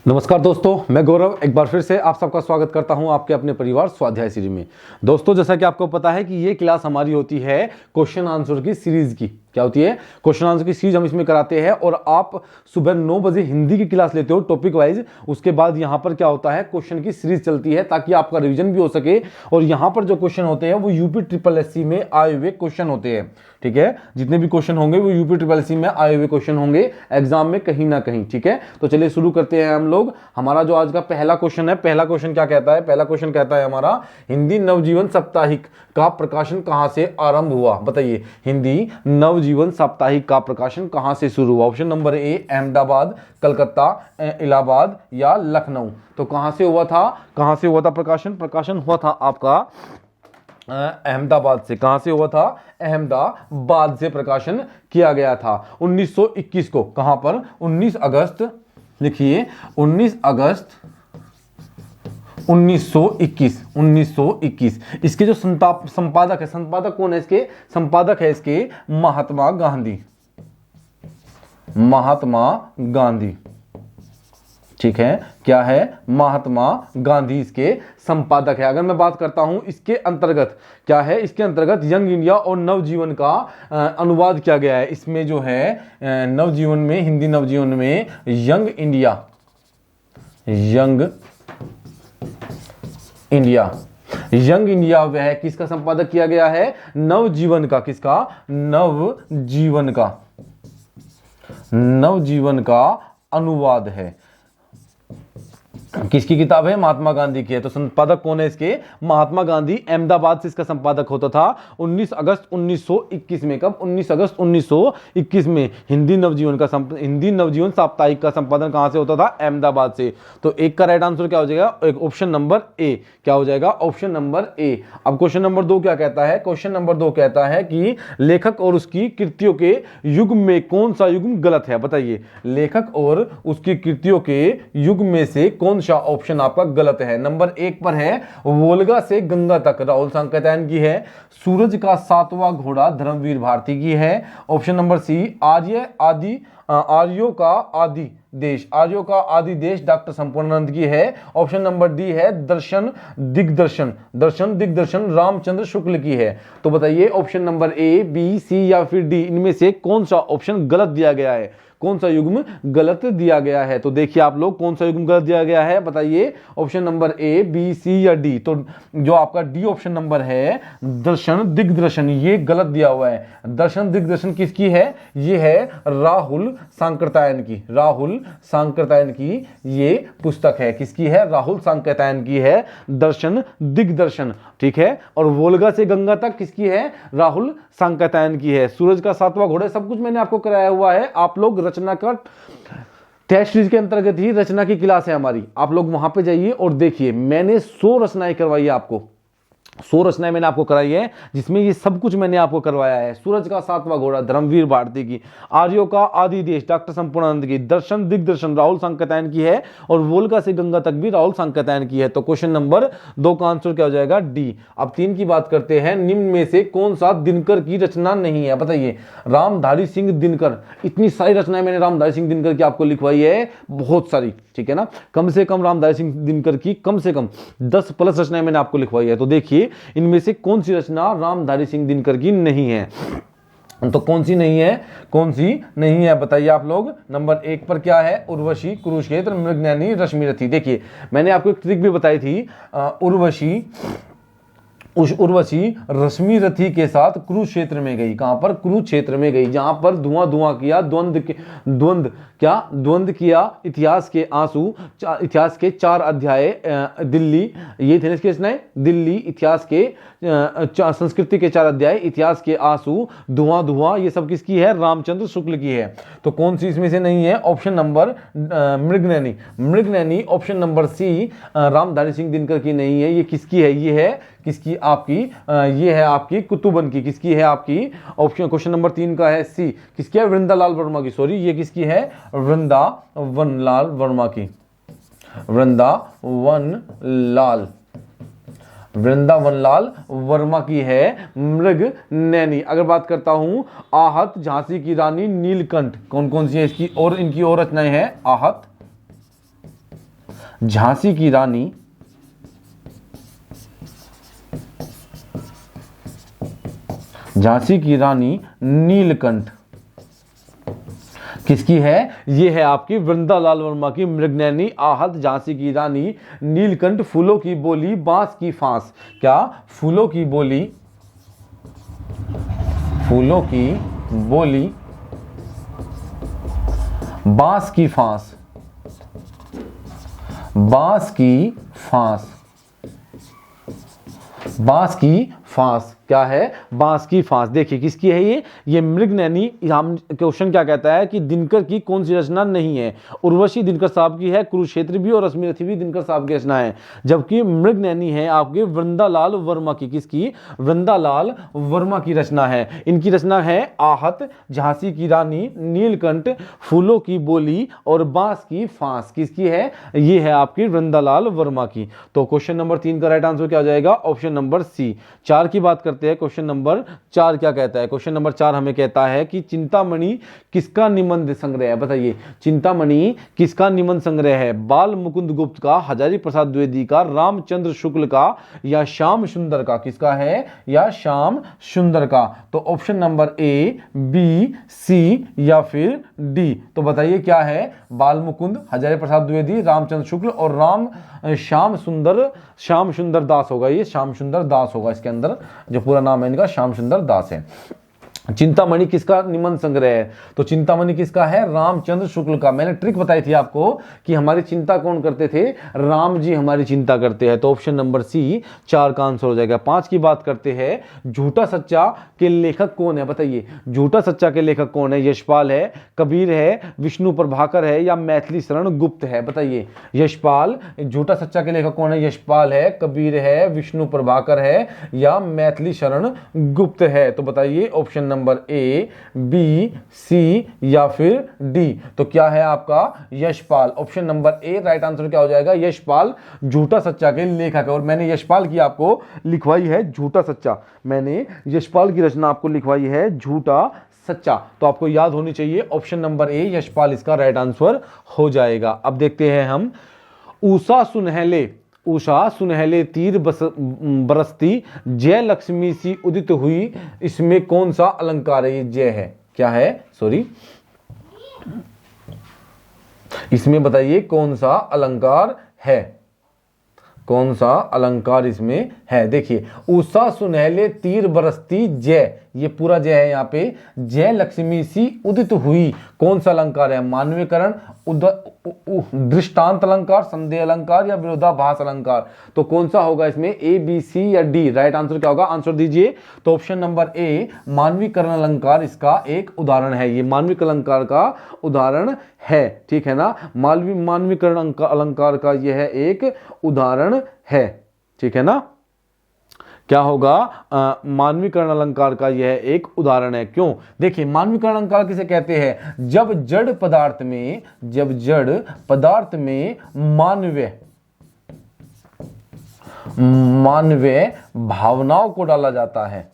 नमस्कार दोस्तों, मैं गौरव एक बार फिर से आप सबका स्वागत करता हूं आपके अपने परिवार स्वाध्याय सीरीज में। दोस्तों, जैसा कि आपको पता है कि ये क्लास हमारी होती है क्वेश्चन आंसर की सीरीज की। क्या होती है? क्वेश्चन आंसर की सीरीज हम इसमें कराते हैं और आप सुबह 9 बजे हिंदी की क्लास लेते हो टॉपिक वाइज। उसके बाद यहाँ पर क्या होता है, क्वेश्चन की सीरीज चलती है ताकि आपका रिवीजन भी हो सके। और यहाँ पर जो क्वेश्चन होते हैं वो यूपी ट्रिपल एससी में आए हुए क्वेश्चन होते हैं। ठीक है, जितने भी क्वेश्चन होंगे वो यूपी ट्रिपल एससी में आए हुए क्वेश्चन होंगे एग्जाम में कहीं ना कहीं। ठीक है, तो चलिए शुरू करते हैं हम लोग। हमारा जो आज का पहला क्वेश्चन है, पहला क्वेश्चन क्या कहता है? पहला क्वेश्चन कहता है हमारा, हिंदी नवजीवन साप्ताहिक का प्रकाशन कहां से आरंभ हुआ? बताइए, हिंदी नवजीवन साप्ताहिक का प्रकाशन कहां से शुरू हुआ? Option number A, Ahmedabad, Calcutta, Allahabad या लखनऊ। तो कहां से हुआ था? कहां से हुआ था प्रकाशन? प्रकाशन हुआ था आपका अहमदाबाद से। कहां से हुआ था? अहमदाबाद से प्रकाशन किया गया था 1921 को। कहां पर? 19 अगस्त, लिखिए 19 अगस्त 1921। इसके जो संपादक है, संपादक कौन है इसके? संपादक है इसके महात्मा गांधी। महात्मा गांधी, ठीक है, क्या है? महात्मा गांधी इसके संपादक है। अगर मैं बात करता हूं इसके अंतर्गत, क्या है इसके अंतर्गत? यंग इंडिया और नवजीवन का अनुवाद किया गया है। इसमें जो है नवजीवन में, हिंदी नवजीवन में यंग इंडिया, यंग इंडिया वह किसका संपादक किया गया है? नवजीवन का। किसका? नवजीवन का अनुवाद है। किसकी किताब है? महात्मा गांधी की है। तो संपादक कौन है इसके? महात्मा गांधी। अहमदाबाद से इसका संपादक होता था 19 अगस्त 1921 में। कब? 19 अगस्त 1921 में हिंदी नवजीवन साप्ताहिक का संपादन कहां से होता था? अहमदाबाद से। तो एक का राइट आंसर क्या हो जाएगा? एक ऑप्शन नंबर ए। क्या हो जाएगा? Option number A. अब क्वेश्चन नंबर 2 क्या कहता है? क्वेश्चन नंबर 2 कहता है कि लेखक और उसकी कृतियों के युग में कौन सा युग्म गलत है? बताइए, लेखक और उसकी कृतियों के युग में से कौन सा ऑप्शन आपका गलत है? नंबर 1 पर है वोल्गा से गंगा तक, राहुल सांकरैन की है। सूरज का 7वां घोड़ा धर्मवीर भारती की है। ऑप्शन नंबर सी, आर्यों का आदि देश डॉक्टर संपूर्णानंद की है। ऑप्शन नंबर डी है दर्शन दिग्दर्शन रामचंद्र शुक्ल की है। तो बताइए ऑप्शन नंबर ए, बी, सी या फिर डी, इनमें से कौन सा ऑप्शन गलत दिया गया है? कौन सा युग्म गलत दिया गया है? तो देखिए आप लोग, कौन सा युग्म गलत दिया गया है? बताइए, ऑप्शन नंबर ए, बी, सी या डी। तो जो आपका डी ऑप्शन नंबर है, दर्शन दिग्दर्शन, ये गलत दिया हुआ है। दर्शन दिग्दर्शन किसकी है? ये है राहुल सांकृत्यायन की ये पुस्तक है। किसकी है? राहुल सांकृत्यायन की है दर्शन दिग्दर्शन। ठीक है, और वोल्गा से गंगा तक किसकी है? राहुल सांकृत्यायन की है। सूरज का 7वां घोड़ा, सब कुछ मैंने आपको कराया हुआ है। आप लोग रचना का टेस्ट सीरीज के अंतर्गत ही रचना की क्लास है हमारी, आप लोग वहां पे जाइए और देखिए। मैंने 100 रचनाएं करवाई है आपको, 100 रचनाएं मैंने आपको कराई है, जिसमें ये सब कुछ मैंने आपको करवाया है। सूरज का 7वां घोड़ा धर्मवीर भारती की, आर्यों का आदि देश डॉक्टर संपूर्णानंद की, दर्शन दिग्दर्शन राहुल सांकृत्यायन की है, और वोल्गा से गंगा तक भी राहुल सांकृत्यायन की है। तो क्वेश्चन नंबर 2 का आंसर क्या हो जाएगा? डी। अब 3 की बात करते हैं। निम्न में से कौन सा दिनकर की रचना नहीं है? बताइए, रामधारी सिंह दिनकर। इतनी सारी रचनाएं मैंने रामधारी सिंह दिनकर की आपको लिखवाई है, बहुत सारी। ठीक है ना, कम से कम रामधारी सिंह दिनकर की कम से कम 10 प्लस रचनाएं मैंने आपको लिखवाई है। तो देखिए इनमें से कौन सी रचना रामधारी सिंह दिनकर की नहीं है? तो कौन सी नहीं है? बताइए आप लोग। नंबर 1 पर क्या है? उर्वशी, कुरुक्षेत्र, मृगनयनी, रश्मिरथी। देखिए मैंने आपको एक ट्रिक भी बताई थी। उर्वशी रश्मिरथी के साथ कुरुक्षेत्र में गई। कहां पर? कुरुक्षेत्र में गई, जहां पर धुआं किया, द्वंद्व किया, इतिहास के आंसू, इतिहास के 4 अध्याय, दिल्ली, ये थे इसके रचनाएं। दिल्ली, इतिहास के संस्कृति के 4 अध्याय, इतिहास के आंसू, धुआं, ये सब किसकी है? रामचंद्र शुक्ल की है। तो कौन सी इसमें से नहीं है? Option number Mrignayani. Option number C, Ramdhari Singh Dinkar की नहीं है। ये किसकी है? ये है किसकी? आपकी ये है आपकी कुतुबन की। किसकी है? आपकी ऑप्शन क्वेश्चन नंबर 3 का है सी। किसकी है? वृंदालाल वर्मा की। सॉरी, ये किसकी है? वृंदावनलाल वर्मा की। वृंदावनलाल वृंदावन लाल वर्मा की है मृग नैनी। अगर बात करता हूं आहत, झांसी की रानी, नीलकंठ, कौन कौन सी है इसकी और इनकी और रचनाएं हैं? आहत, झांसी की रानी, झांसी की रानी, नीलकंठ किसकी है? ये है आपकी वृंदालाल वर्मा की मृगनैनी, आहत, झांसी की रानी, नीलकंठ, फूलों की बोली, बांस की फांस। क्या? फूलों की बोली, फूलों की बोली, बांस की फांस, बांस की फांस, बांस की फांस। क्या है? बांस की फांस। देखिए किसकी है ये मृगनैनी। हम क्वेश्चन क्या कहता है कि दिनकर की कौन सी रचना नहीं है? उर्वशी दिनकर साहब की है, कुरुक्षेत्र भी और रश्मिरथी भी दिनकर साहब की रचना है, जबकि मृगनैनी है आपके वृंदालाल वर्मा की। किसकी? वृंदालाल वर्मा की रचना है। इनकी रचना है आहत, झांसी की रानी, नीलकंठ, फूलों की बोली और बांस की फांस। किसकी है? ये है आपकी वृंदालाल वर्मा की। तो क्वेश्चन नंबर 3 का राइट आंसर क्या हो जाएगा? ऑप्शन नंबर सी। 4 की बात करते हैं। क्वेश्चन नंबर 4 क्या कहता है? क्वेश्चन नंबर 4 हमें कहता है कि चिंतामणि किसका निबंध संग्रह है? बताइए, चिंतामणि किसका निबंध संग्रह है? बाल मुकुंद गुप्त का, हजारी प्रसाद द्विवेदी का, रामचंद्र शुक्ल का या श्याम सुंदर का? किसका है? या श्याम सुंदर का। तो ऑप्शन नंबर ए, बी, सी या फिर डी। तो बताइए क्या है? बाल मुकुंद, हजारी प्रसाद द्विवेदी, रामचंद्र शुक्ल और श्याम सुंदर दास होगा। ये श्याम सुंदर दास होगा, इसके अंदर जो पूरा नाम है इनका श्याम सुंदर दास है। चिंतामणि किसका निबंध संग्रह है? तो चिंतामणि किसका है? रामचंद्र शुक्ल का। मैंने ट्रिक बताई थी आपको कि हमारी चिंता कौन करते थे? राम जी हमारी चिंता करते हैं। तो ऑप्शन नंबर सी 4 का आंसर हो जाएगा। 5 की बात करते हैं। झूठा सच्चा के लेखक कौन है? बताइए, झूठा सच्चा के लेखक कौन है? यशपाल है, कबीर है, विष्णु प्रभाकर है या मैथिली शरण गुप्त है? बताइए, यशपाल, झूठा सच्चा के लेखक कौन है? यशपाल है, कबीर है, विष्णु प्रभाकर है या मैथिली शरण गुप्त है? तो बताइए ऑप्शन नंबर ए, बी, सी या फिर डी। तो क्या है आपका? Yashpal. Option number A right answer क्या हो जाएगा? यशपाल झूठा सच्चा के लेखक है। और मैंने यशपाल की आपको लिखवाई है झूठा सच्चा। मैंने यशपाल की रचना आपको लिखवाई है झूठा सच्चा। तो आपको याद होनी चाहिए ऑप्शन नंबर ए, यशपाल इसका राइट आंसर हो जाएगा। अब देखते हैं हम। उषा सुनहले तीर बरसती, जय लक्ष्मी सी उदित हुई, इसमें कौन सा अलंकार है? ये जय है। क्या है? सॉरी, इसमें बताइए कौन सा अलंकार है? कौन सा अलंकार इसमें है? देखिए, उषा सुनहले तीर बरसती, जय, ये पूरा जय है यहाँ पे। जय लक्ष्मी सी उदित हुई, कौन सा अलंकार है? मानवीकरण, दृष्टांत अलंकार, संदेह अलंकार या विरोधाभास अलंकार? तो कौन सा होगा इसमें? ए, बी, सी या डी? राइट आंसर क्या होगा? आंसर दीजिए। तो ऑप्शन नंबर ए, मानवीकरण अलंकार इसका एक उदाहरण है। ये मानवीकरण अलंकार का उदाहरण है, ठीक है ना? मानवीकरण अलंकार का यह है एक उदाहरण है, ठीक है ना? क्या होगा? मानवीकरण अलंकार का यह एक उदाहरण है। क्यों? देखिए, मानवीकरण अलंकार किसे कहते हैं? जब जड़ पदार्थ में मानवीय भावनाओं को डाला जाता है।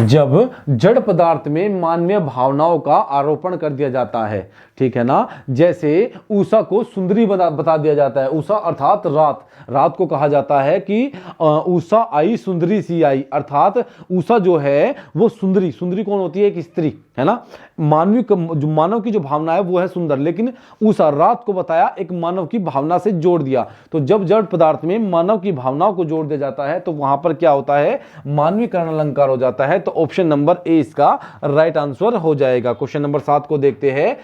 जब जड़ पदार्थ में मानवीय भावनाओं का आरोपण कर दिया जाता है, ठीक है ना? जैसे उषा को सुंदरी बता दिया जाता है। उषा अर्थात रात को कहा जाता है कि उषा आई सुंदरी सी आई, अर्थात उषा जो है वो सुंदरी कौन होती है? एक स्त्री, है ना? मानव की जो भावना है वो है सुंदर, लेकिन उषा रात को बताया एक मानव की भावना से जोड़ दिया। तो जब जड़ पदार्थ में मानव की भावनाओं को जोड़ दिया जाता है तो वहां पर क्या होता है? मानवीकरण अलंकार हो जाता है। तो ऑप्शन नंबर ए इसका राइट आंसर हो जाएगा। क्वेश्चन नंबर 7 को देखते हैं।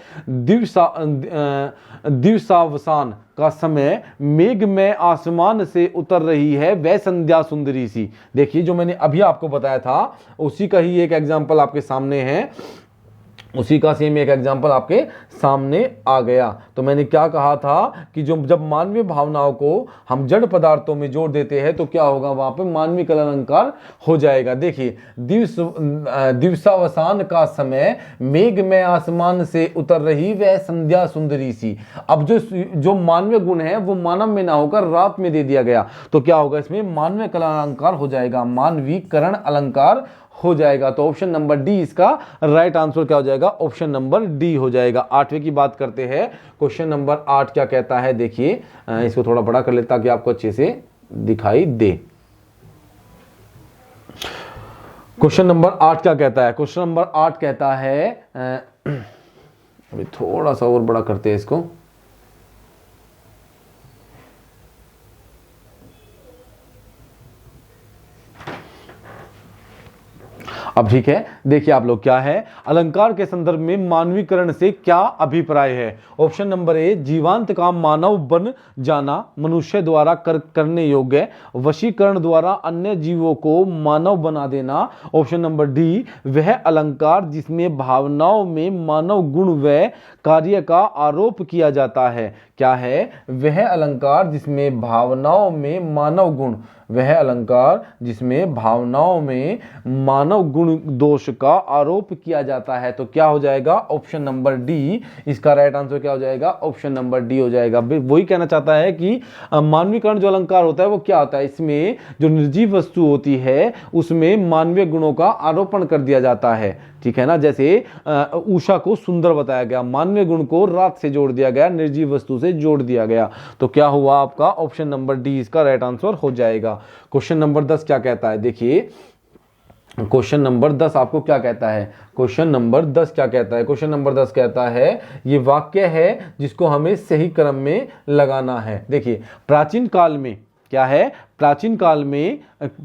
दिवसावसान का समय, मेघ में आसमान से उतर रही है वह संध्या सुंदरी सी। देखिए, जो मैंने अभी आपको बताया था उसी का ही एक एग्जांपल आपके सामने है। उसी का सेम एक एग्जाम्पल आपके सामने आ गया। तो मैंने क्या कहा था कि जो जब मानवीय भावनाओं को हम जड़ पदार्थों में जोड़ देते हैं तो क्या होगा, वहां पे मानवीय कला अलंकार हो जाएगा। देखिए, दिवसावसान का समय, मेघ में आसमान से उतर रही वह संध्या सुंदरी सी। अब जो मानवीय गुण है वो मानव में ना होकर रात में दे दिया गया, तो क्या होगा, इसमें मानवीय कला अलंकार हो जाएगा, मानवीकरण अलंकार हो जाएगा। तो ऑप्शन नंबर डी इसका राइट आंसर क्या हो जाएगा, ऑप्शन नंबर डी हो जाएगा। 8वें की बात करते हैं, क्वेश्चन नंबर 8 क्या कहता है, देखिए इसको थोड़ा बड़ा कर लेता ताकि आपको अच्छे से दिखाई दे। क्वेश्चन नंबर 8 क्या कहता है, क्वेश्चन नंबर 8 कहता है, अभी थोड़ा सा और बड़ा करते हैं इसको। अब ठीक है, देखिए आप लोग क्या है, अलंकार के संदर्भ में मानवीकरण से क्या अभिप्राय है। ऑप्शन नंबर ए, जीवांत का मानव बन जाना, मनुष्य द्वारा करने योग्य, वशीकरण द्वारा अन्य जीवों को मानव बना देना। ऑप्शन नंबर डी, वह अलंकार जिसमें भावनाओं में मानव गुण व कार्य का आरोप किया जाता है। क्या है, वह अलंकार जिसमें भावनाओं में मानव गुण, वह अलंकार जिसमें भावनाओं में मानव गुण दोष का आरोप किया जाता है। तो क्या हो जाएगा, ऑप्शन नंबर डी इसका राइट आंसर क्या हो जाएगा, ऑप्शन नंबर डी हो जाएगा। वही कहना चाहता है कि मानवीकरण जो अलंकार होता है वो क्या होता है, इसमें जो निर्जीव वस्तु होती है उसमें मानवीय गुणों का आरोपण कर दिया जाता है, ठीक है ना। जैसे उषा को सुंदर बताया गया, मानवीय गुण को रात से जोड़ दिया गया, निर्जीव वस्तु से जोड़ दिया गया। तो क्या हुआ आपका ऑप्शन नंबर डी इसका राइट आंसर हो जाएगा। क्वेश्चन नंबर 10 क्या कहता है, देखिए क्वेश्चन नंबर 10 आपको क्या कहता है, क्वेश्चन नंबर 10 क्या कहता है, क्वेश्चन नंबर 10 कहता है, ये वाक्य है जिसको हमें सही क्रम में लगाना है। देखिए, प्राचीन काल में क्या है, प्राचीन काल में,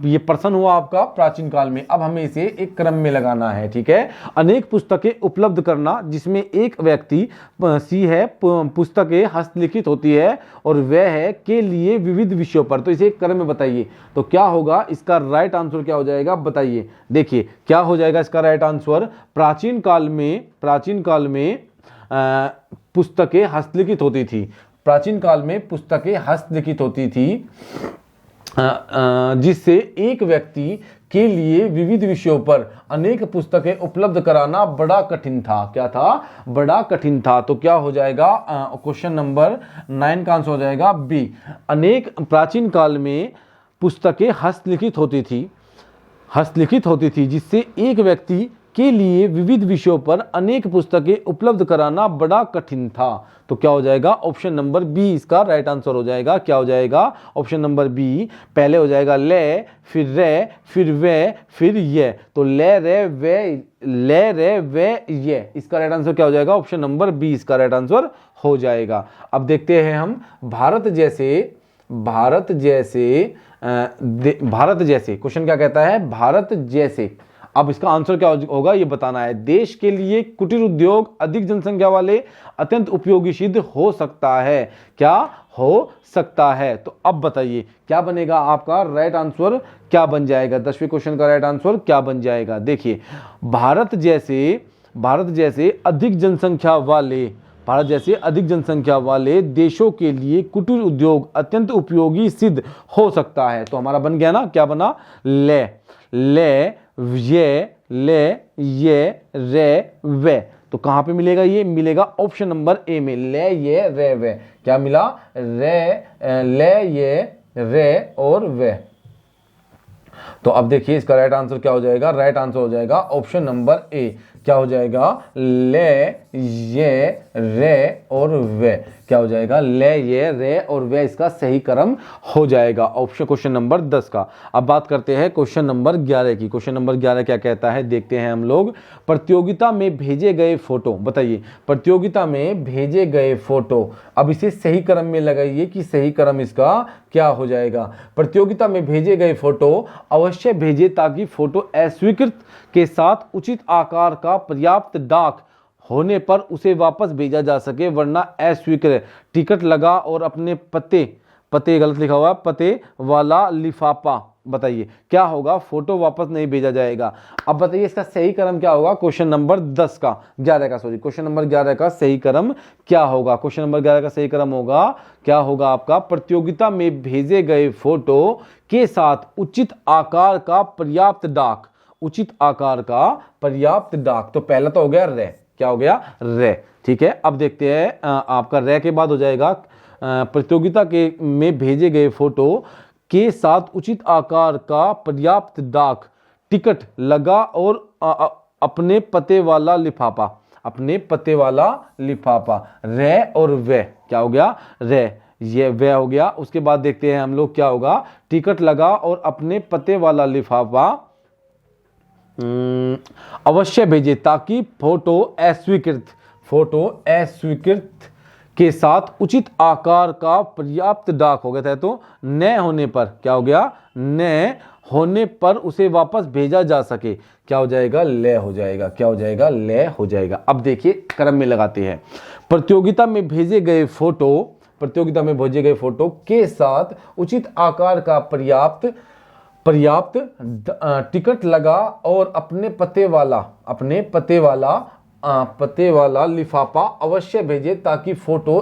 ये प्रश्न हुआ आपका प्राचीन काल में, अब हमें इसे एक क्रम में लगाना है, ठीक है। अनेक पुस्तकें उपलब्ध करना जिसमें एक व्यक्ति सी है पुस्तकें हस्तलिखित होती है और वह है के लिए विविध विषयों पर, तो इसे एक क्रम में बताइए। तो क्या होगा, इसका राइट आंसर क्या हो जाएगा बताइए। देखिए क्या हो जाएगा इसका राइट आंसर, प्राचीन काल में पुस्तकें हस्तलिखित होती थी, प्राचीन काल में पुस्तकें हस्तलिखित होती थी जिससे एक व्यक्ति के लिए विविध विषयों पर अनेक पुस्तकें उपलब्ध कराना बड़ा कठिन था। क्या था, बड़ा कठिन था। तो क्या हो जाएगा, क्वेश्चन नंबर 9 का आंसर हो जाएगा बी। अनेक प्राचीन काल में पुस्तकें हस्तलिखित होती थी जिससे एक व्यक्ति के लिए विविध विषयों पर अनेक पुस्तकें उपलब्ध कराना बड़ा कठिन था। तो क्या हो जाएगा, ऑप्शन नंबर बी इसका राइट आंसर हो जाएगा। क्या हो जाएगा, ऑप्शन नंबर बी। पहले हो जाएगा ले, फिर रे, फिर वे, फिर ये। तो ले रे वे ये, इसका राइट आंसर क्या हो जाएगा, ऑप्शन नंबर बी इसका राइट आंसर हो जाएगा। अब देखते हैं हम भारत जैसे क्वेश्चन क्या कहता है, भारत जैसे। अब इसका आंसर क्या होगा ये बताना है। देश के लिए कुटीर उद्योग अधिक जनसंख्या वाले अत्यंत उपयोगी सिद्ध हो सकता है। क्या हो सकता है, तो अब बताइए क्या बनेगा आपका राइट आंसर, क्या बन जाएगा 10वें क्वेश्चन का राइट आंसर क्या बन जाएगा। देखिए, भारत जैसे अधिक जनसंख्या वाले देशों के लिए कुटीर उद्योग अत्यंत उपयोगी सिद्ध हो सकता है। तो हमारा बन गया ना, क्या बना, ले ये रे वे। तो कहां पे मिलेगा, ये मिलेगा ऑप्शन नंबर ए में, ले ये रे वे। क्या मिला, ले ये रे और वे। तो अब देखिए इसका राइट आंसर क्या हो जाएगा, राइट आंसर हो जाएगा ऑप्शन नंबर ए। क्या हो जाएगा, ले ये रे और वे। क्या हो जाएगा, ले ये रे और वे, इसका सही क्रम हो जाएगा ऑप्शन क्वेश्चन नंबर 10 का। अब बात करते हैं क्वेश्चन नंबर 11 की। क्वेश्चन नंबर 11 क्या कहता है, देखते हैं हम लोग। प्रतियोगिता में भेजे गए फोटो, बताइए प्रतियोगिता में भेजे गए फोटो। अब इसे सही क्रम में लगाइए कि सही क्रम इसका क्या हो जाएगा। प्रतियोगिता में भेजे गए फोटो अवश्य भेजे ताकि फोटो अस्वीकृत के साथ उचित आकार का पर्याप्त डाक होने पर उसे वापस भेजा जा सके, वरना अस्वीकृत। टिकट लगा और अपने पते गलत लिखा हुआ है, पते वाला लिफाफा। बताइए क्या होगा, फोटो वापस नहीं भेजा जाएगा। अब बताइए इसका सही क्रम क्या होगा, क्वेश्चन नंबर 10 का 11 का सॉरी क्वेश्चन नंबर 11 का सही क्रम क्या होगा। क्वेश्चन नंबर 11 का सही क्रम होगा क्या होगा आपका, प्रतियोगिता में भेजे गए फोटो के साथ उचित आकार का पर्याप्त डाक। उचित आकार का पर्याप्त डाक, तो पहला तो हो गया रे, क्या हो गया रे। ठीक है, अब देखते हैं आपका रे के बाद हो जाएगा प्रतियोगिता के में भेजे गए फोटो के साथ उचित आकार का पर्याप्त डाक टिकट लगा और अपने पते वाला लिफाफा। अपने पते वाला लिफाफा, रे और वे क्या हो गया रे, ये वे हो गया। उसके बाद देखते हैं हम लोग क्या होगा, टिकट लगा और अपने पते वाला लिफाफा अवश्य भेजे ताकि फोटो अस्वीकृत के साथ उचित आकार का पर्याप्त डाक हो गया था, तो न होने पर क्या हो गया, न होने पर उसे वापस भेजा जा सके, क्या हो जाएगा ले हो जाएगा, क्या हो जाएगा ले हो जाएगा। अब देखिए क्रम में लगाते हैं, प्रतियोगिता में भेजे गए फोटो के साथ उचित आकार का पर्याप्त टिकट लगा और अपने पते वाला लिफाफा अवश्य भेजे ताकि फोटो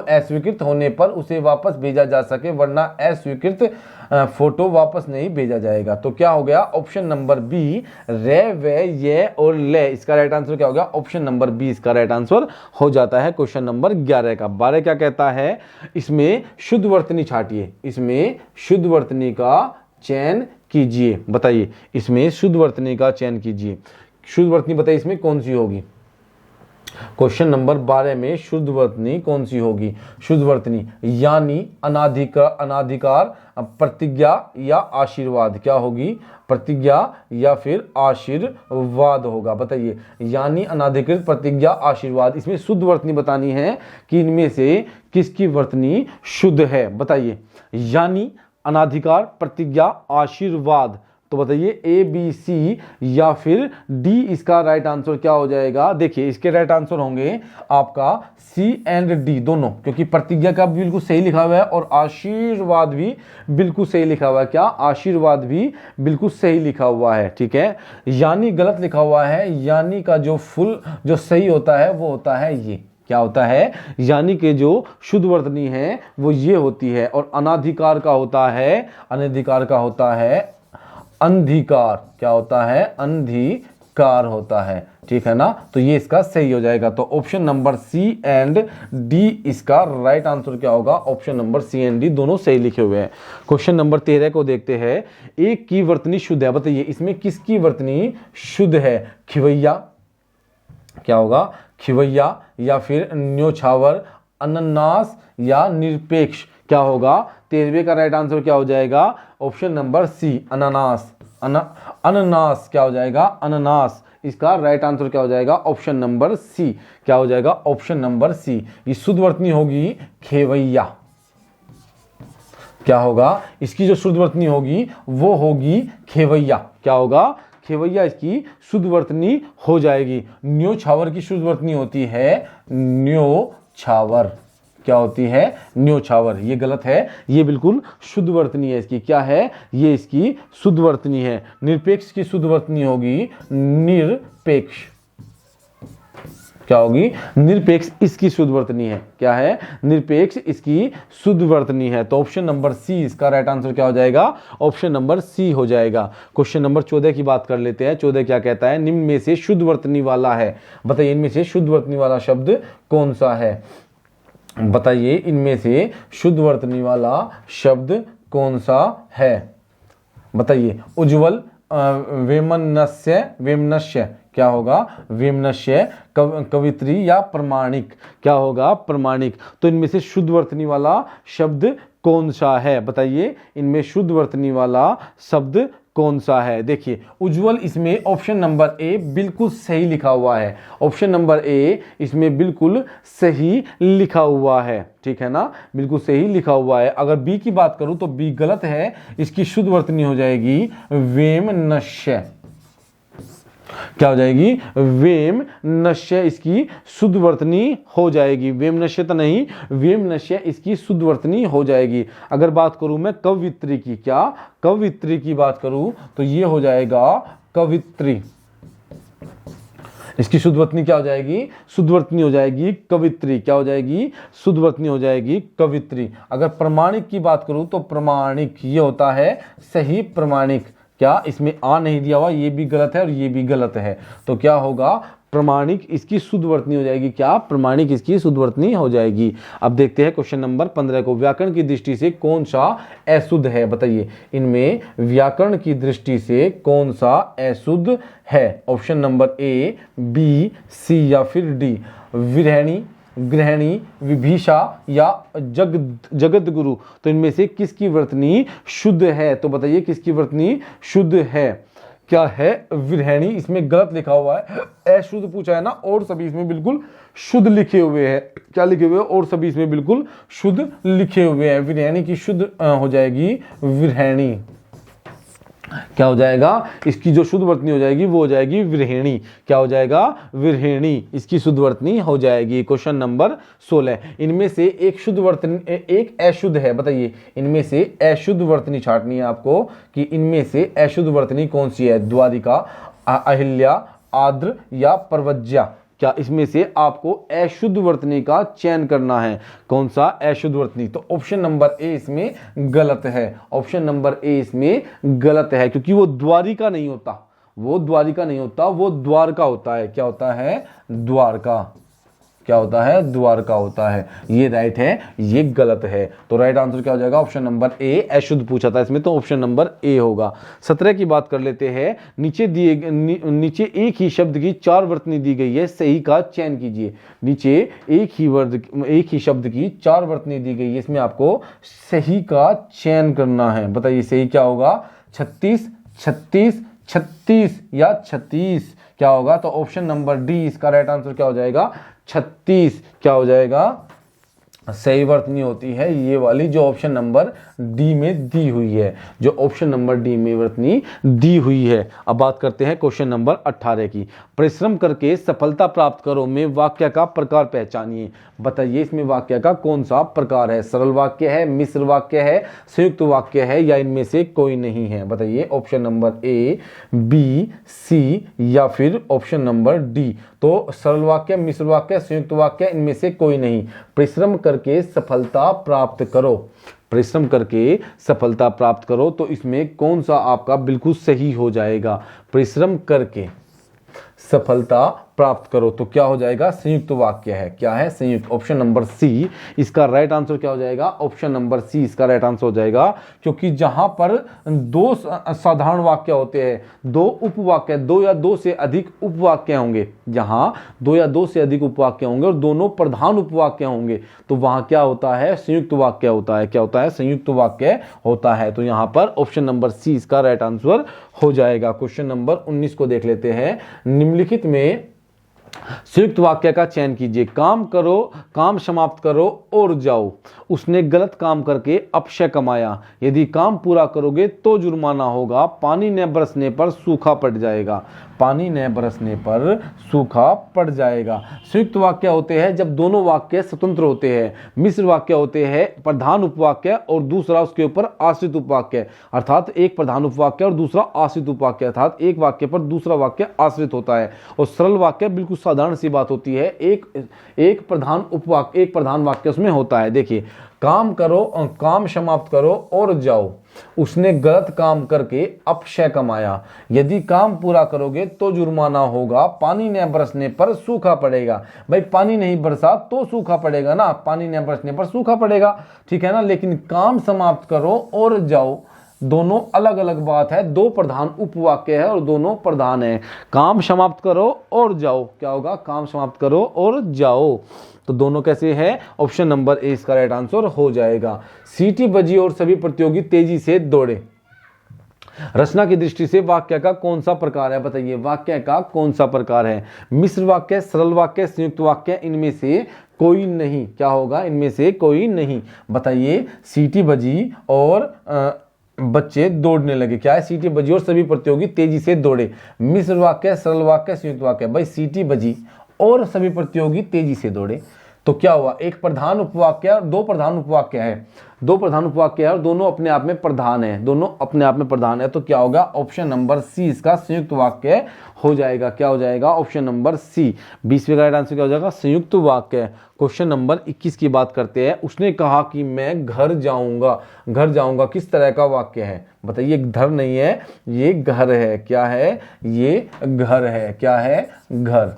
अस्वीकृत होने पर उसे वापस भेजा जा सके, वरना अस्वीकृत फोटो वापस नहीं भेजा जाएगा। तो क्या हो गया, ऑप्शन नंबर बी, रे वे ये और ले, इसका राइट आंसर क्या हो गया, ऑप्शन नंबर बी इसका राइट आंसर हो जाता है क्वेश्चन नंबर 11 का। 12 क्या कहता है, इसमें शुद्ध वर्तनी छाटिए, इसमें शुद्ध वर्तनी का चयन कीजिए। बताइए इसमें शुद्ध वर्तनी का चयन कीजिए, शुद्ध वर्तनी बताइए इसमें कौन सी होगी। क्वेश्चन नंबर 12 में शुद्ध वर्तनी कौन सी होगी, शुद्ध वर्तनी यानी अनाधिकार प्रतिज्ञा या आशीर्वाद, क्या होगी, प्रतिज्ञा या फिर आशीर्वाद होगा। बताइए यानी अनाधिकृत प्रतिज्ञा आशीर्वाद, इसमें शुद्ध वर्तनी बतानी है कि इनमें से किसकी वर्तनी शुद्ध है। बताइए यानी अनाधिकार प्रतिज्ञा आशीर्वाद, तो बताइए ए बी सी या फिर डी इसका राइट आंसर क्या हो जाएगा। देखिए इसके राइट आंसर होंगे आपका सी एंड डी दोनों, क्योंकि प्रतिज्ञा का भी बिल्कुल सही लिखा हुआ है और आशीर्वाद भी बिल्कुल सही लिखा हुआ है, क्या आशीर्वाद भी बिल्कुल सही लिखा हुआ है। ठीक है, यानी गलत लिखा हुआ है, यानी का जो सही होता है वो होता है ये, क्या होता है, यानी कि जो शुद्ध वर्तनी है वो ये होती है, और अनाधिकार का होता है अंधिकार, क्या होता है, अंधिकार होता है। ठीक है ना, तो ये इसका सही हो जाएगा। तो option number C and D इसका राइट आंसर क्या होगा, option number C and D दोनों सही लिखे हुए हैं। क्वेश्चन नंबर 13 को देखते हैं, एक की वर्तनी शुद्ध है। बताइए इसमें किसकी वर्तनी शुद्ध है, खिवैया, क्या होगा, खिवैया या फिर न्योछावर, अनन्नास या निरपेक्ष, क्या होगा। 13वें का राइट आंसर क्या हो जाएगा, ऑप्शन नंबर सी अनानास, अनानास क्या हो जाएगा, अनानास, इसका राइट आंसर क्या हो जाएगा, ऑप्शन नंबर सी, क्या हो जाएगा, ऑप्शन नंबर सी। ये शुद्ध वर्तनी होगी खेवैया, क्या होगा, इसकी जो शुद्ध वर्तनी होगी वो होगी खेवैया, क्या होगा, खेवैया इसकी शुद्ध वर्तनी हो जाएगी। न्योछावर की शुद्ध वर्तनी होती है न्योछावर, क्या होती है, न्योछावर, ये गलत है, ये बिल्कुल शुद्ध वर्तनी है इसकी, क्या है, ये इसकी शुद्ध वर्तनी है। निरपेक्ष की शुद्ध वर्तनी होगी निरपेक्ष, क्या होगी, निरपेक्ष इसकी शुद्ध वर्तनी है, क्या है, निरपेक्ष इसकी शुद्ध वर्तनी है। तो ऑप्शन नंबर सी इसका राइट आंसर क्या हो जाएगा, ऑप्शन नंबर सी हो जाएगा। क्वेश्चन नंबर 14 की बात कर लेते हैं। 14 क्या कहता है, निम्न में से शुद्ध वर्तनी वाला है। बताइए इनमें से शुद्ध वर्तनी वाला शब्द कौन सा है, बताइए इनमें से शुद्ध वर्तनी वाला शब्द कौन सा है। बताइए उज्ज्वल, वेमनस्य क्या होगा, वेमनस्य, कवित्री या प्रमाणिक, क्या होगा, प्रमाणिक। तो इनमें से शुद्ध वर्तनी वाला शब्द कौन सा है, बताइए इनमें शुद्ध वर्तनी वाला शब्द कौन सा है। देखिए उज्ज्वल इसमें ऑप्शन नंबर ए बिल्कुल सही लिखा हुआ है, ऑप्शन नंबर ए इसमें बिल्कुल सही लिखा हुआ है, ठीक है ना, बिल्कुल सही लिखा हुआ है। अगर बी की बात करूं तो बी गलत है, इसकी शुद्ध वर्तनी हो जाएगी वेमनस्य, क्या हो जाएगी, वेम नश्य इसकी शुद्धवर्तनी हो जाएगी। वेम नश्यता नहीं, वेम नश्य इसकी शुद्धवर्तनी हो जाएगी। अगर बात करूं मैं कवित्री की, क्या कवित्री की बात करूं तो ये हो जाएगा कवित्री, इसकी शुद्धवर्तनी क्या हो जाएगी, शुद्धवर्तनी हो जाएगी कवित्री। क्या हो जाएगी, शुद्धवर्तनी हो जाएगी कवित्री। अगर प्रमाणिक की बात करूं तो प्रमाणिक ये होता है सही प्रमाणिक। क्या इसमें आ नहीं दिया हुआ, ये भी गलत है और ये भी गलत है, तो क्या होगा, प्रमाणिक इसकी शुद्धवर्तनी हो जाएगी। क्या, प्रमाणिक इसकी शुद्धवर्तनी हो जाएगी। अब देखते हैं क्वेश्चन नंबर 15 को। व्याकरण की दृष्टि से कौन सा अशुद्ध है, बताइए। इनमें व्याकरण की दृष्टि से कौन सा अशुद्ध है? ऑप्शन नंबर ए, बी, सी या फिर डी। विरहणी, गृहिणी, विभीषा या जगत गुरु, तो इनमें से किसकी वर्तनी शुद्ध है? तो बताइए किसकी वर्तनी शुद्ध है? क्या है, विरहणी। इसमें गलत लिखा हुआ है, अशुद्ध पूछा है ना, और सभी इसमें बिल्कुल शुद्ध लिखे हुए हैं। क्या लिखे हुए हैं, और सभी इसमें बिल्कुल शुद्ध लिखे हुए हैं। विरहणी की शुद्ध हो जाएगी विरहणी। क्या हो जाएगा, इसकी जो शुद्ध वर्तनी हो जाएगी वो हो जाएगी विरहिणी। क्या हो जाएगा, विरहिणी इसकी शुद्ध वर्तनी हो जाएगी। क्वेश्चन नंबर 16, इनमें से एक शुद्ध वर्तनी एक अशुद्ध है, बताइए। इनमें से अशुद्ध वर्तनी छांटनी है आपको कि इनमें से अशुद्ध वर्तनी कौन सी है। द्वारिका, अहिल्या, आद्र या प्रवज्या। क्या इसमें से आपको अशुद्ध वर्तनी का चयन करना है? कौन सा अशुद्ध वर्तनी? तो ऑप्शन नंबर ए इसमें गलत है। ऑप्शन नंबर ए इसमें गलत है, क्योंकि वो द्वारिका नहीं होता, वो द्वारिका नहीं होता, वो द्वारका होता है। क्या होता है, द्वारका। क्या होता है, द्वारका होता है। ये राइट है, ये गलत है। तो राइट आंसर क्या हो जाएगा, ऑप्शन नंबर ए अशुद्ध पूछा था इसमें, तो ऑप्शन नंबर ए होगा। 17 की बात कर लेते हैं। नीचे एक ही शब्द की 4 वर्तनी दी गई है, सही का चयन कीजिए। नीचे एक ही शब्द की 4 वर्तनी दी गई है, इसमें आपको सही का चयन करना है। बताइए सही क्या होगा, 36, 36, 36 या 36 क्या होगा? तो ऑप्शन नंबर डी इसका राइट आंसर क्या हो जाएगा, 36। क्या हो जाएगा, सही वर्तनी होती है ये वाली जो ऑप्शन नंबर डी में दी हुई है, जो ऑप्शन नंबर डी में वर्तनी दी हुई है। अब बात करते हैं क्वेश्चन नंबर 18 की। परिश्रम करके सफलता प्राप्त करो में वाक्य का प्रकार पहचानिए। बताइए इसमें वाक्य का कौन सा प्रकार है? सरल वाक्य है, मिश्र वाक्य है, संयुक्त वाक्य है या इनमें से कोई नहीं है? बताइए ऑप्शन नंबर ए, बी, सी या फिर ऑप्शन नंबर डी। तो सरल वाक्य, मिश्र वाक्य, संयुक्त वाक्य, इनमें से कोई नहीं। परिश्रम करके सफलता प्राप्त करो, परिश्रम करके सफलता प्राप्त करो, तो इसमें कौन सा आपका बिल्कुल सही हो जाएगा? परिश्रम करके सफलता प्राप्त करो, तो क्या हो जाएगा, संयुक्त वाक्य है। क्या है, संयुक्त। ऑप्शन नंबर सी इसका राइट आंसर क्या हो जाएगा, ऑप्शन नंबर सी इसका राइट आंसर हो जाएगा। क्योंकि जहां पर 2 साधारण वाक्य होते हैं, 2 उपवाक्य, 2 या 2 से अधिक उपवाक्य होंगे, जहां 2 या 2 से अधिक उपवाक्य होंगे और दोनों प्रधान उपवाक्य होंगे, तो वहां क्या होता है, संयुक्त वाक्य होता है। क्या होता है, संयुक्त वाक्य होता है। तो यहां पर ऑप्शन नंबर सी इसका राइट आंसर हो जाएगा। क्वेश्चन नंबर 19 को देख लेते हैं। निम्नलिखित में संयुक्त वाक्य का चयन कीजिए। काम करो, काम समाप्त करो और जाओ। उसने गलत काम करके अपशय कमाया। यदि काम पूरा करोगे तो जुर्माना होगा। पानी न बरसने पर सूखा पड़ जाएगा। पानी न बरसने पर सूखा पड़ जाएगा। संयुक्त वाक्य होते हैं जब दोनों वाक्य स्वतंत्र होते हैं। मिश्र वाक्य होते हैं प्रधान उपवाक्य और दूसरा उसके ऊपर आश्रित उपवाक्य, अर्थात एक प्रधान उपवाक्य और दूसरा आश्रित उपवाक्य, अर्थात एक वाक्य पर दूसरा वाक्य आश्रित होता है। और सरल वाक्य बिल्कुल साधारण सी बात होती है, एक प्रधान उपवाक्य, एक प्रधान वाक्य उसमें होता है। देखिए, काम करो, काम समाप्त करो और जाओ। उसने गलत काम करके अपशय कमाया। यदि काम पूरा करोगे तो जुर्माना होगा। पानी न बरसने पर सूखा पड़ेगा। भाई पानी नहीं बरसा तो सूखा पड़ेगा ना, पानी न बरसने पर सूखा पड़ेगा, ठीक है ना। लेकिन काम समाप्त करो और जाओ, दोनों अलग अलग बात है। 2 प्रधान उपवाक्य है और दोनों प्रधान है। काम समाप्त करो और जाओ, क्या होगा, काम समाप्त करो और जाओ। तो दोनों कैसे हैं, ऑप्शन नंबर ए इसका राइट आंसर हो जाएगा। सीटी बजी और सभी प्रतियोगी तेजी से दौड़े। रचना की दृष्टि से वाक्य का कौन सा प्रकार है? बताइए वाक्य का कौन सा प्रकार है? मिश्र वाक्य, सरल वाक्य, संयुक्त वाक्य, इनमें से कोई नहीं। क्या होगा, इनमें से कोई नहीं। बताइए, सीटी बजी और बच्चे दौड़ने लगे। क्या है? सीटी बजी और सभी प्रतियोगी तेजी से दौड़े। मिश्र वाक्य, सरल वाक्य, संयुक्त वाक्य। भाई सीटी बजी और सभी प्रतियोगी तेजी से दौड़े तो क्या हुआ? एक प्रधान उपवाक्य और दो प्रधान उपवाक्य है, दो प्रधान उपवाक्य है और दोनों अपने आप में प्रधान है, दोनों अपने आप में प्रधान है। तो क्या होगा? ऑप्शन नंबर सी इसका संयुक्त वाक्य हो जाएगा। क्या हो जाएगा? ऑप्शन नंबर सी। 20वें का राइट आंसर क्या हो जाएगा? संयुक्त वाक्य। क्वेश्चन नंबर 21 की बात करते हैं। उसने कहा कि मैं घर जाऊंगा। घर जाऊंगा किस तरह का वाक्य है? बताइए। घर नहीं है, ये घर है। क्या है? ये घर है। क्या है? घर।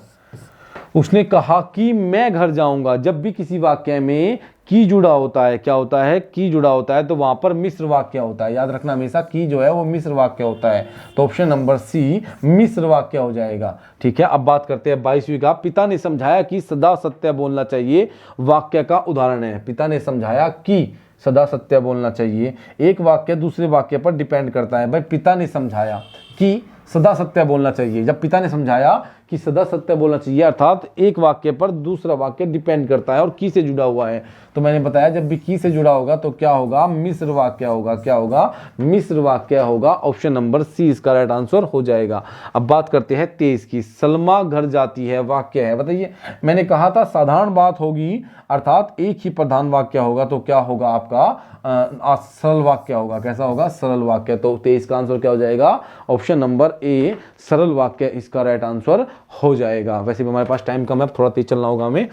उसने कहा कि मैं घर जाऊंगा। जब भी किसी वाक्य में की जुड़ा होता है, क्या होता है? की जुड़ा होता है तो वहां पर मिश्र वाक्य होता है। याद रखना हमेशा, की जो है वो मिश्र वाक्य होता है। तो ऑप्शन नंबर सी मिश्र वाक्य हो जाएगा। ठीक है, अब बात करते हैं 22वीं का। पिता ने समझाया कि सदा सत्य बोलना चाहिए, वाक्य का उदाहरण है। पिता ने समझाया कि सदा सत्य बोलना चाहिए। एक वाक्य दूसरे वाक्य पर डिपेंड करता है। भाई पिता ने समझाया कि सदा सत्य बोलना चाहिए। जब पिता ने समझाया कि सदा सत्य बोलना चाहिए, अर्थात एक वाक्य पर दूसरा वाक्य डिपेंड करता है और की से जुड़ा हुआ है। तो मैंने बताया जब भी की से जुड़ा होगा तो क्या होगा? मिश्र वाक्य होगा। क्या होगा? मिश्र वाक्य होगा। ऑप्शन नंबर सी इसका राइट आंसर हो जाएगा। अब बात करते हैं 23 की। सलमा घर जाती है वाक्य है। बताइए, मैंने कहा था साधारण बात होगी, अर्थात एक ही प्रधान वाक्य होगा तो क्या होगा? आपका सरल वाक्य होगा। कैसा होगा? सरल वाक्य। तो 23 का आंसर क्या हो जाएगा? ऑप्शन नंबर ए सरल वाक्य इसका राइट आंसर हो जाएगा। वैसे भी हमारे पास टाइम कम है, थोड़ा तेज चलना होगा हमें।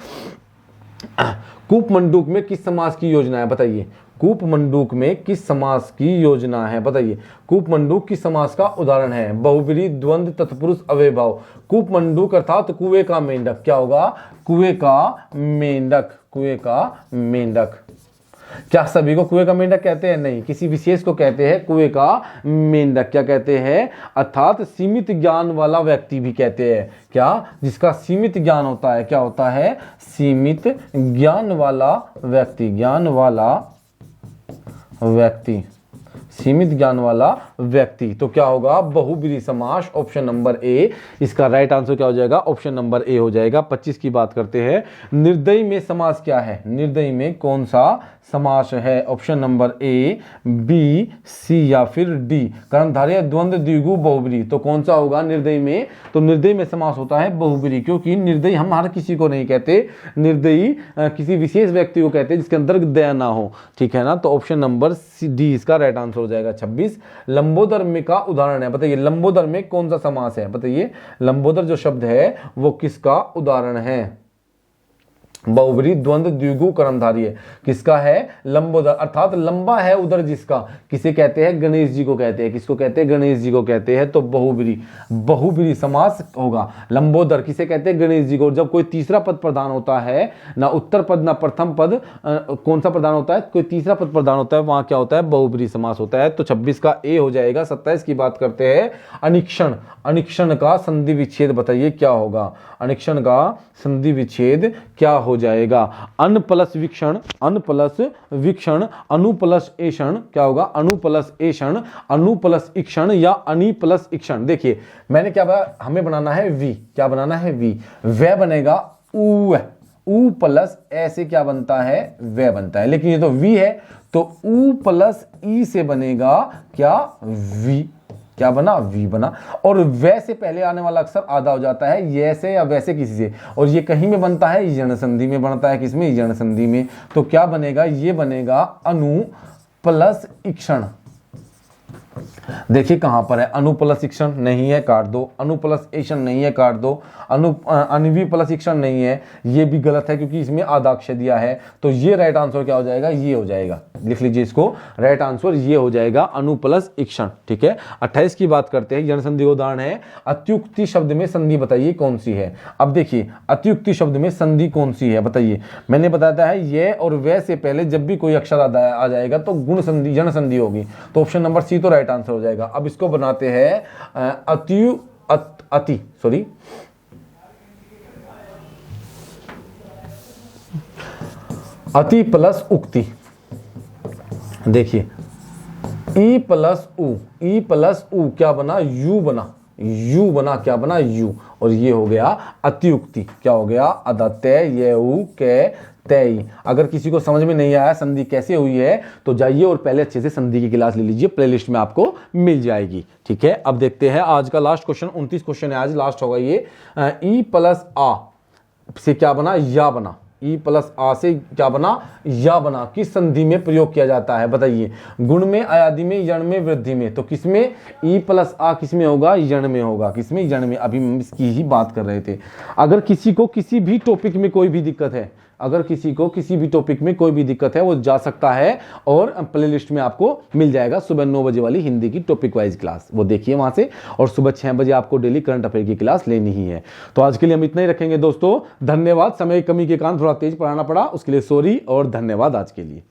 कूप मंडूक में किस समास की योजना है? बताइए। कूप मंडूक में किस समास की योजना है? बताइए। कूप मंडूक किस समास का उदाहरण है? बहुब्रीहि, द्वंद्व, तत्पुरुष, अव्ययभाव। कूप मंडूक अर्थात कुएं का मेंढक। क्या होगा? कुएं का मेंढक। कुएं का मेंढक। क्या सभी को कुएं का मेंढक कहते हैं? नहीं, किसी विशेष को कहते हैं कुएं का मेंढक। क्या कहते हैं? अर्थात सीमित ज्ञान वाला व्यक्ति भी कहते हैं। क्या? जिसका सीमित ज्ञान होता है। क्या होता है? सीमित ज्ञान वाला व्यक्ति। ज्ञान वाला व्यक्ति, सीमित ज्ञान वाला व्यक्ति। तो क्या होगा? बहुब्रीहि समास। ऑप्शन नंबर ए इसका राइट आंसर क्या हो जाएगा? ऑप्शन नंबर ए हो जाएगा। 25 की बात करते हैं। निर्दयी में समास क्या है? निर्दयी में कौन सा समास है? ऑप्शन नंबर ए, बी, सी या फिर डी। कर्मधारय, द्वंद्व, द्विगु, बहुब्रीहि। तो कौन सा होगा निर्दयी में? तो निर्दयी में समास होता है बहुब्रीहि, क्योंकि निर्दयी हम हर किसी को नहीं कहते। निर्दयी किसी विशेष व्यक्ति को कहते हैं जिसके अंदर दया ना हो। ठीक है ना? तो ऑप्शन नंबर डी इसका राइट आंसर हो जाएगा। 26 लंबोदर में का उदाहरण है। बताइए लंबोदर में कौन सा समास है? बताइए लंबोदर जो शब्द है वो किसका उदाहरण है? बहुब्रीहि, द्वंद्व, द्विगु, कर्मधारय। किसका है? लंबोदर। अर्थात लंबा है उधर जिसका। किसे कहते हैं? गणेश जी को कहते हैं। किसको कहते हैं? गणेश जी को कहते हैं। तो बहुब्रीहि, बहुब्रीहि समास होगा। लंबोदर किसे कहते हैं? गणेश जी को। जब कोई तीसरा पद प्रधान होता है, ना उत्तर पद ना प्रथम पद, कौन सा प्रधान होता है? कोई तीसरा पद प्रधान होता है, वहां क्या होता है? बहुब्रीहि समास होता है। तो 26 का ए हो जाएगा। 27 की बात करते हैं। अनिक्षण। अनिक्षण का संधि विच्छेद बताइए क्या होगा? अनिक्षण का संधि विच्छेद क्या हो जाएगा? अन प्लस वीक्षण, अन प्लस वीक्षण, अनु प्लस एषण। क्या होगा? अनु प्लस एषण, अनु प्लस इक्षण या अनि प्लस इक्षण। देखिए मैंने क्या बताया? हमें बनाना है वी। क्या बनाना है? वी। वह बनेगा ऊ। ऊ प्लस ऐसे क्या बनता है? वह बनता है। लेकिन ये तो वी है तो ऊ प्लस ई से बनेगा क्या? वी। क्या बना? वी बना। और वै से पहले आने वाला अक्षर आधा हो जाता है ये से या वैसे किसी से। और ये कहीं में बनता है? यण संधि में बनता है। किसमें? यण संधि में। तो क्या बनेगा? ये बनेगा अनु प्लस इक्षण। देखिए कहां पर है? अनु प्लस इक्षण नहीं है, काट दो। अनु प्लस एषण नहीं है, काट दो। अनवी प्लस इक्षण नहीं है, ये भी गलत है क्योंकि इसमें आधा अक्षर दिया है। तो ये राइट आंसर क्या हो जाएगा? ये हो जाएगा। लिख लीजिए इसको, राइट आंसर ये हो जाएगा अनु प्लस इक्षण। ठीक है। 28 की बात करते हैं। जन संधि का उदाहरण है। अत्युक्ति शब्द में संधि बताइए कौन सी है? अब देखिए अत्युक्ति शब्द में संधि कौन सी है? बताइए। मैंने बताया है ये और वह से पहले जब भी कोई अक्षर आ जाएगा तो गुण संधि, जन संधि होगी। तो ऑप्शन नंबर सी तो राइट आंसर हो जाएगा। अब इसको बनाते हैं अति प्लस उक्ति। देखिए ई प्लस उ, ई प्लस उ क्या बना? यू बना। यू बना। क्या बना? यू। और ये हो गया अतिउक्ति। क्या हो गया? अदत्य, ये उ के तय। अगर किसी को समझ में नहीं आया संधि कैसे हुई है तो जाइए और पहले अच्छे से संधि की क्लास ले लीजिए, प्लेलिस्ट में आपको मिल जाएगी। ठीक है, अब देखते हैं आज का लास्ट क्वेश्चन। 29 क्वेश्चन है आज, लास्ट होगा ये। ई प्लस आ से क्या बना, या बना। ई प्लस आ से क्या बना, या बना। किस संधि में प्रयोग किया जाता है बताइए? गुण में, अयादि में, यण में, वृद्धि में। तो किसमें ई प्लस आ किसमें होगा, यण में होगा। किसमें, यण में। अभी हम इसकी ही बात कर रहे थे। अगर किसी को किसी भी टॉपिक में कोई भी दिक्कत है, अगर किसी को किसी भी टॉपिक में कोई भी दिक्कत है वो जा सकता है और प्लेलिस्ट में आपको मिल जाएगा सुबह 9 बजे वाली हिंदी की टॉपिक वाइज क्लास, वो देखिए वहां से। और सुबह 6 बजे आपको डेली करंट अफेयर की क्लास लेनी ही है। तो आज के लिए हम इतना ही रखेंगे दोस्तों। धन्यवाद। समय की कमी के कारण थोड़ा तेज पढ़ाना पड़ा, उसके लिए सॉरी और धन्यवाद आज के लिए।